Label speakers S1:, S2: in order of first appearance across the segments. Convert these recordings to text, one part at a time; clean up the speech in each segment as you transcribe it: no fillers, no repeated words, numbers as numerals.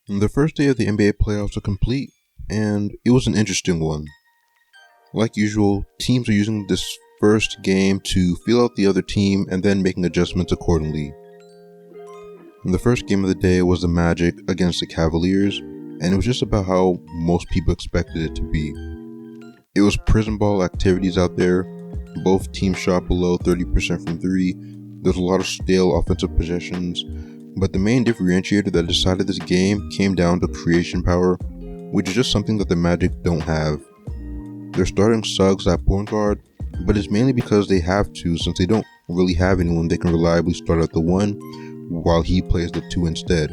S1: The first day of the NBA playoffs are complete, and it was an interesting one. Like usual, teams are using this first game to feel out the other team and then making adjustments accordingly. The first game of the day was the Magic against the Cavaliers, and it was just about how most people expected it to be. It was prison ball activities out there. Both teams shot below 30% from three. There was a lot of stale offensive possessions, but the main differentiator that decided this game came down to creation power, which is just something that the Magic don't have. They're starting Suggs at point guard, but it's mainly because they have to, since they don't really have anyone they can reliably start at the 1 while he plays the 2 instead.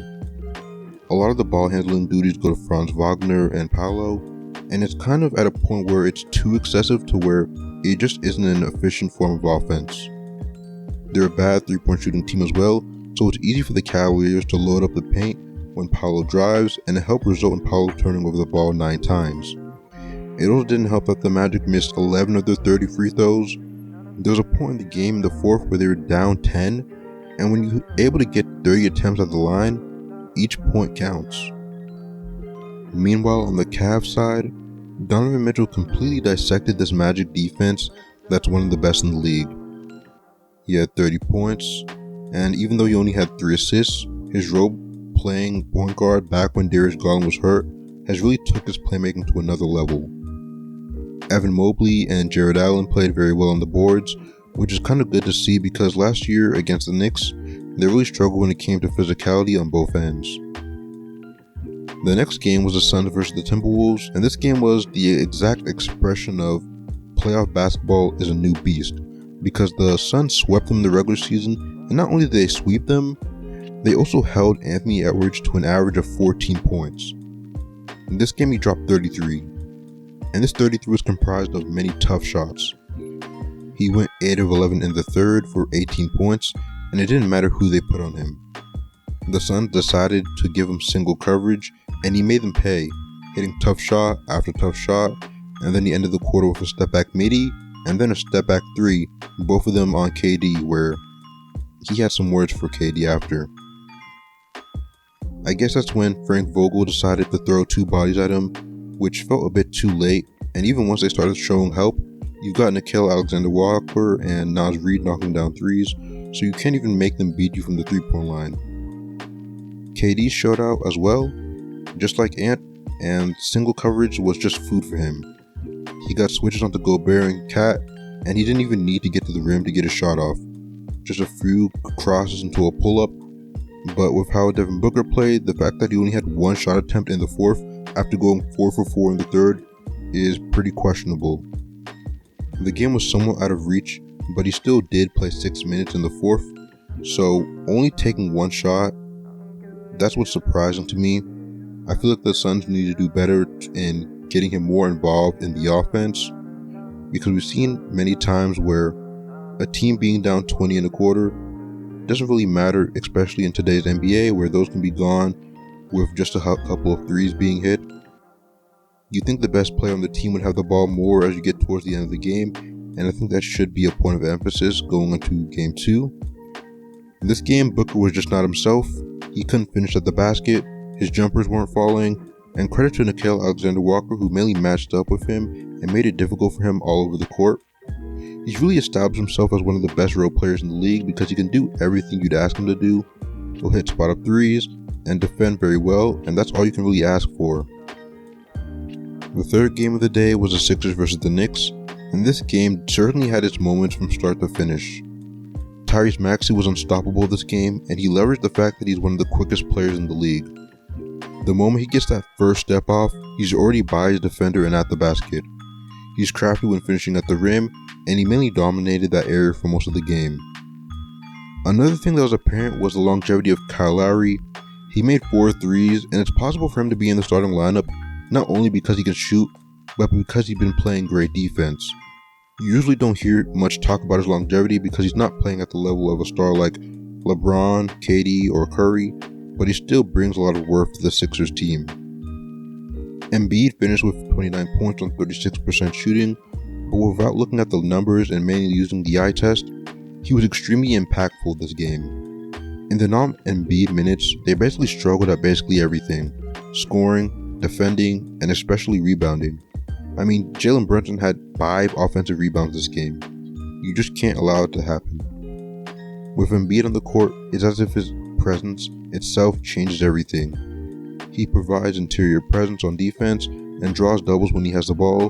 S1: A lot of the ball handling duties go to Franz Wagner and Paolo, and it's kind of at a point where it's too excessive to where it just isn't an efficient form of offense. They're a bad 3-point shooting team as well, so it's easy for the Cavaliers to load up the paint when Paolo drives, and it helped result in Paolo turning over the ball 9 times. It also didn't help that the Magic missed 11 of their 30 free throws. There was a point in the game in the fourth where they were down 10, and when you're able to get 30 attempts at the line, each point counts. Meanwhile, on the Cavs side, Donovan Mitchell completely dissected this Magic defense that's one of the best in the league. He had 30 points, and even though he only had 3 assists, his role playing point guard back when Darius Garland was hurt has really took his playmaking to another level. Evan Mobley and Jared Allen played very well on the boards, which is kind of good to see because last year against the Knicks, they really struggled when it came to physicality on both ends. The next game was the Suns versus the Timberwolves, and this game was the exact expression of playoff basketball is a new beast, because the Suns swept them in the regular season, and not only did they sweep them, they also held Anthony Edwards to an average of 14 points. In this game he dropped 33, and this 33 was comprised of many tough shots. He went 8 of 11 in the third for 18 points, and it didn't matter who they put on him. The Suns decided to give him single coverage, and he made them pay, hitting tough shot after tough shot, and then he ended the quarter with a step back midi, and then a step back 3, both of them on KD, where he had some words for KD after. I guess that's when Frank Vogel decided to throw 2 bodies at him, which felt a bit too late, and even once they started showing help, you've got Nickeil Alexander-Walker and Naz Reid knocking down threes, so you can't even make them beat you from the 3-point line. KD showed out as well, just like Ant, and single coverage was just food for him. He got switches onto Gobert and Cat, and he didn't even need to get to the rim to get a shot off. Just a few crosses into a pull-up, but with how Devin Booker played, the fact that he only had 1 shot attempt in the fourth after going 4 for 4 in the third is pretty questionable. The game was somewhat out of reach, but he still did play 6 minutes in the fourth, so only taking 1 shot, that's what's surprising to me. I feel like the Suns need to do better in getting him more involved in the offense, because we've seen many times where a team being down 20 in a quarter doesn't really matter, especially in today's NBA where those can be gone with just a couple of threes being hit. You think the best player on the team would have the ball more as you get towards the end of the game, and I think that should be a point of emphasis going into game 2. In this game, Booker was just not himself. He couldn't finish at the basket, his jumpers weren't falling, and credit to Nickeil Alexander-Walker, who mainly matched up with him and made it difficult for him all over the court. He's really established himself as one of the best role players in the league because he can do everything you'd ask him to do. He'll hit spot up threes and defend very well, and that's all you can really ask for. The third game of the day was the Sixers versus the Knicks, and this game certainly had its moments from start to finish. Tyrese Maxey was unstoppable this game, and he leveraged the fact that he's one of the quickest players in the league. The moment he gets that first step off, he's already by his defender and at the basket. He's crafty when finishing at the rim, and he mainly dominated that area for most of the game. Another thing that was apparent was the longevity of Kyle Lowry. He made 4 threes, and it's possible for him to be in the starting lineup not only because he can shoot, but because he's been playing great defense. You usually don't hear much talk about his longevity because he's not playing at the level of a star like LeBron, KD, or Curry, but he still brings a lot of worth to the Sixers team. Embiid finished with 29 points on 36% shooting, but without looking at the numbers and mainly using the eye test, he was extremely impactful this game. In the non-Embiid minutes, they basically struggled at basically everything. scoring, defending, and especially rebounding. I mean, Jalen Brunson had 5 offensive rebounds this game. You just can't allow it to happen. With Embiid on the court, it's as if his presence itself changes everything. He provides interior presence on defense and draws doubles when he has the ball.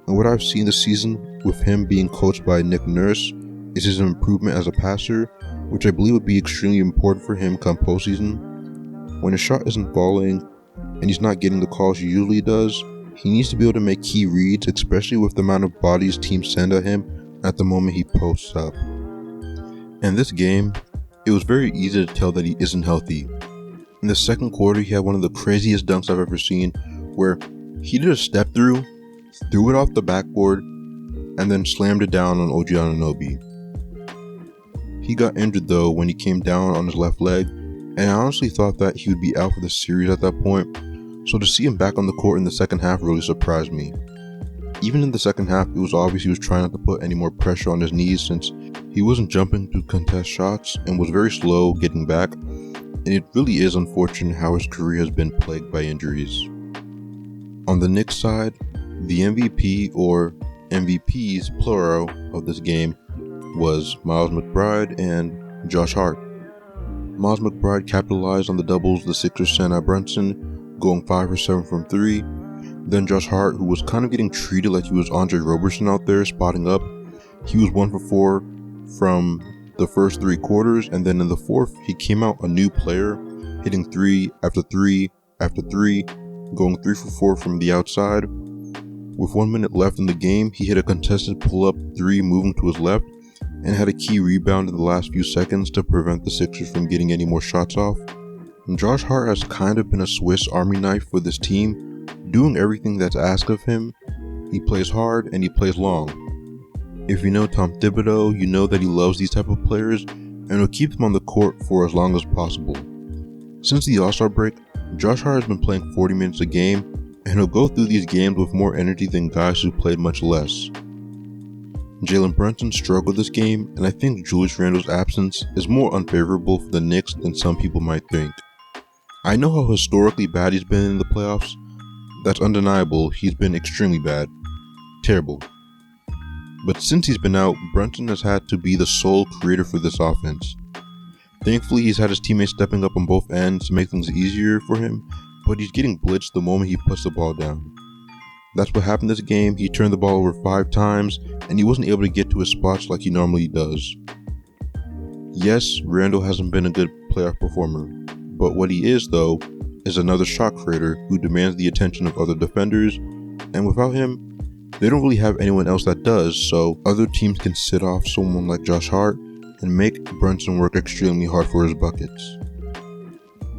S1: And what I've seen this season with him being coached by Nick Nurse is his improvement as a passer, which I believe would be extremely important for him come postseason. When his shot isn't falling and he's not getting the calls he usually does, he needs to be able to make key reads, especially with the amount of bodies teams send at him at the moment he posts up. In this game, it was very easy to tell that he isn't healthy. In the second quarter, he had one of the craziest dunks I've ever seen, where he did a step through, threw it off the backboard, and then slammed it down on OG Anunoby. He got injured though when he came down on his left leg, and I honestly thought that he would be out for the series at that point, so to see him back on the court in the second half really surprised me. Even in the second half, it was obvious he was trying not to put any more pressure on his knees since he wasn't jumping to contest shots and was very slow getting back, and it really is unfortunate how his career has been plagued by injuries. On the Knicks side, the MVP or MVPs plural of this game was Miles McBride and Josh Hart. Miles McBride capitalized on the doubles the Sixers sent at Brunson, going 5 for 7 from 3. Then Josh Hart, who was kind of getting treated like he was Andre Roberson out there spotting up, he was 1 for 4 from the first 3 quarters, and then in the fourth he came out a new player, hitting 3 after 3 after 3, going 3 for 4 from the outside. With 1 minute left in the game, he hit a contested pull-up 3 moving to his left, and had a key rebound in the last few seconds to prevent the Sixers from getting any more shots off. And Josh Hart has kind of been a Swiss Army knife for this team, doing everything that's asked of him. He plays hard and he plays long. If you know Tom Thibodeau, you know that he loves these type of players and will keep them on the court for as long as possible. Since the All-Star break, Josh Hart has been playing 40 minutes a game, and he'll go through these games with more energy than guys who played much less. Jalen Brunson struggled this game, and I think Julius Randle's absence is more unfavorable for the Knicks than some people might think. I know how historically bad he's been in the playoffs. That's undeniable. He's been extremely bad. Terrible. But since he's been out, Brunson has had to be the sole creator for this offense. Thankfully, he's had his teammates stepping up on both ends to make things easier for him, but he's getting blitzed the moment he puts the ball down. That's what happened this game. He turned the ball over 5 times, and he wasn't able to get to his spots like he normally does. Yes, Randle hasn't been a good playoff performer, but what he is, though, is another shot creator who demands the attention of other defenders, and without him, they don't really have anyone else that does, so other teams can sit off someone like Josh Hart and make Brunson work extremely hard for his buckets.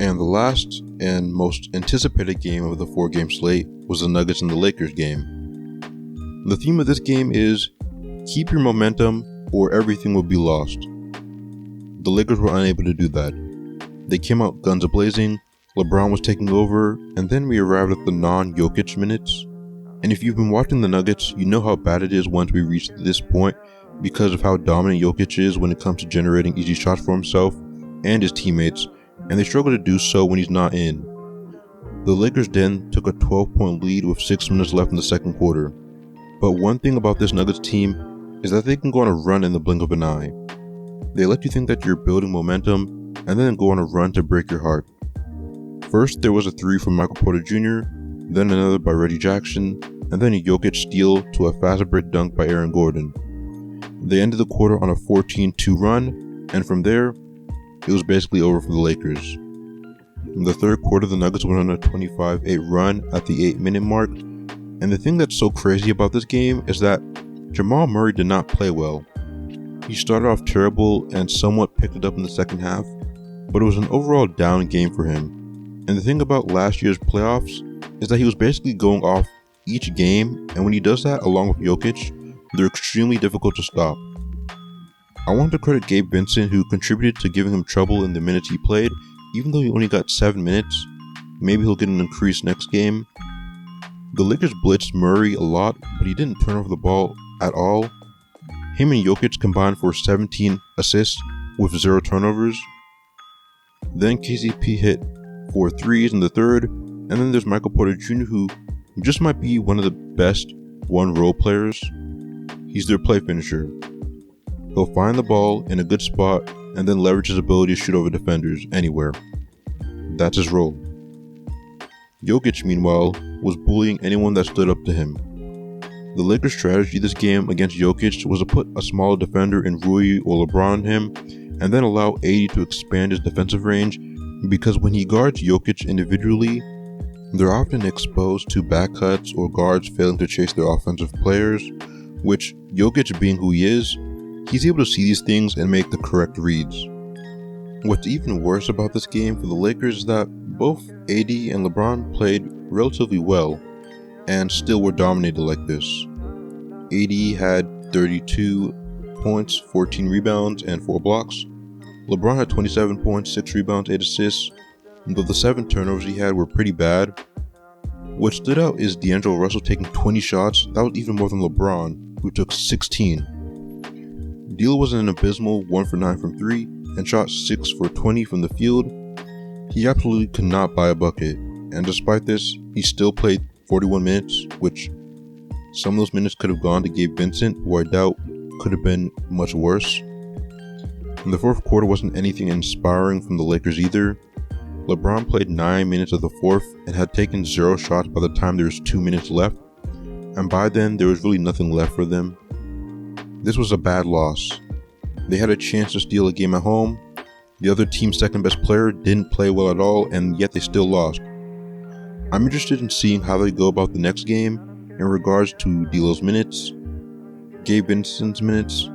S1: And the last and most anticipated game of the 4-game slate was the Nuggets and the Lakers game. The theme of this game is keep your momentum or everything will be lost. The Lakers were unable to do that. They came out guns a-blazing, LeBron was taking over, and then we arrived at the non-Jokic minutes. And if you've been watching the Nuggets, you know how bad it is once we reach this point because of how dominant Jokic is when it comes to generating easy shots for himself and his teammates, and they struggle to do so when he's not in. The Lakers then took a 12-point lead with 6 minutes left in the second quarter. But one thing about this Nuggets team is that they can go on a run in the blink of an eye. They let you think that you're building momentum and then go on a run to break your heart. First, there was a 3 from Michael Porter Jr., then another by Reggie Jackson, and then a Jokic steal to a fast break dunk by Aaron Gordon. They ended the quarter on a 14-2 run, and from there, it was basically over for the Lakers. In the third quarter, the Nuggets went on a 25-8 run at the 8-minute mark, and the thing that's so crazy about this game is that Jamal Murray did not play well. He started off terrible and somewhat picked it up in the second half, but it was an overall down game for him. And the thing about last year's playoffs is that he was basically going off each game, and when he does that along with Jokic, they're extremely difficult to stop. I want to credit Gabe Vincent, who contributed to giving him trouble in the minutes he played, even though he only got 7 minutes. Maybe he'll get an increase next game. The Lakers blitzed Murray a lot, but he didn't turn over the ball at all. Him and Jokic combined for 17 assists with 0 turnovers. Then KCP hit 4 threes in the third, And then there's Michael Porter Jr., who just might be one of the best one-row players. He's their play finisher. He'll find the ball in a good spot and then leverage his ability to shoot over defenders anywhere. That's his role. Jokic, meanwhile, was bullying anyone that stood up to him. The Lakers' strategy this game against Jokic was to put a smaller defender in Rui or LeBron on him, and then allow AD to expand his defensive range, because when he guards Jokic individually, they're often exposed to back cuts or guards failing to chase their offensive players, which, Jokic being who he is, he's able to see these things and make the correct reads. What's even worse about this game for the Lakers is that both AD and LeBron played relatively well and still were dominated like this. AD had 32 points, 14 rebounds, and 4 blocks. LeBron had 27 points, 6 rebounds, 8 assists, though the 7 turnovers he had were pretty bad. What stood out is D'Angelo Russell taking 20 shots. That was even more than LeBron, who took 16. D'Lo was an abysmal 1 for 9 from 3 and shot 6 for 20 from the field. He absolutely could not buy a bucket, and despite this, he still played 41 minutes, which some of those minutes could have gone to Gabe Vincent, who I doubt could have been much worse. And the fourth quarter wasn't anything inspiring from the Lakers either. LeBron played 9 minutes of the fourth and had taken 0 shots by the time there was 2 minutes left, and by then there was really nothing left for them. This was a bad loss. They had a chance to steal a game at home. The other team's second best player didn't play well at all, and yet they still lost. I'm interested in seeing how they go about the next game in regards to D'Lo's minutes, Gabe Vincent's minutes,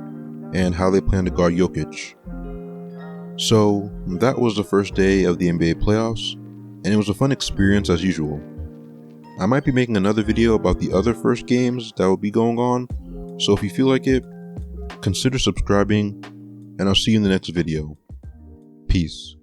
S1: and how they plan to guard Jokic. So that was the first day of the NBA playoffs, and it was a fun experience as usual. I might be making another video about the other first games that will be going on, so if you feel like it, consider subscribing, and I'll see you in the next video. Peace.